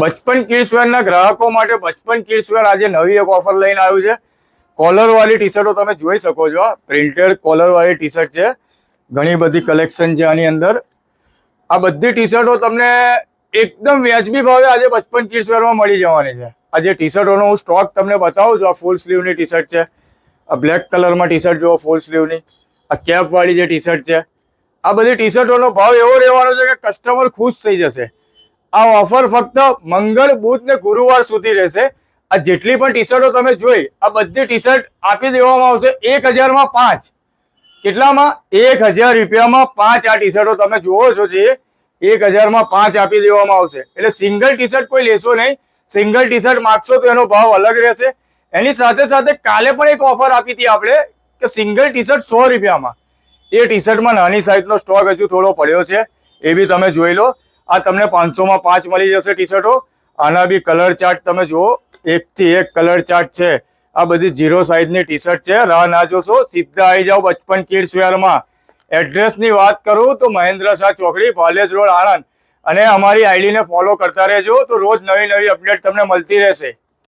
બચપન કિડ્સવેરના ગ્રાહકો માટે બચપન કિડ્સવેર આજે નવી એક ઓફર લઈને આવ્યું છે. કોલરવાળી ટી શર્ટો તમે જોઈ શકો છો. પ્રિન્ટેડ કોલરવાળી ટી શર્ટ છે. ઘણી બધી કલેક્શન છે આની અંદર. આ બધી ટી શર્ટો તમને એકદમ વ્યાજબી ભાવે આજે બચપન કિડ્સવેરમાં મળી જવાની છે. આ જે ટી શર્ટોનો હું સ્ટોક તમને બતાવું છું, આ ફૂલ સ્લીવની ટી શર્ટ છે. આ બ્લેક કલરમાં ટી શર્ટ જુઓ ફૂલ સ્લીવની. આ કેપવાળી જે ટી શર્ટ છે. આ બધી ટી શર્ટોનો ભાવ એવો રહેવાનો છે કે કસ્ટમર ખુશ થઈ જશે. આ ઓફર ફક્ત મંગળ, બુધ ને ગુરુવાર સુધી રહેશે. આ જેટલી પણ ટી શર્ટો તમે જોઈ, આ બધી ટી શર્ટ આપી દેવામાં આવશે 1000માં 5. કેટલામાં? 1000 રૂપિયામાં 5 આ ટી શર્ટો તમે જોવો છો જે 1000માં 5 આપી દેવામાં આવશે. એટલે સિંગલ ટી શર્ટ કોઈ લેશો નહીં. સિંગલ ટી શર્ટ માગશો તો એનો ભાવ અલગ રહેશે. એની સાથે સાથે કાલે પણ એક ઓફર આપી હતી આપણે કે સિંગલ ટી શર્ટ 100 રૂપિયામાં. એ ટી શર્ટમાં નાની સાઇઝનો સ્ટોક હજુ થોડો પડ્યો છે, એ બી તમે જોઈ લો. આ તમને 500માં 5 મળી જશે ટી શર્ટો. આના બી કલર ચાર્ટ તમે જુઓ, 1 થી 1 કલર ચાર્ટ છે. આ બધી 0 સાઇઝની ટી શર્ટ છે. રાહ ના જોશો, સીધા આવી જાઓ બચપન કિડ્સવેરમાં. એડ્રેસની વાત કરું તો મહેન્દ્ર શાહ ચોકડી, પાલેજ રોડ, આણંદ. અને અમારી આઈડીને ફોલો કરતા રહેજો તો રોજ નવી નવી અપડેટ તમને મળતી રહેશે.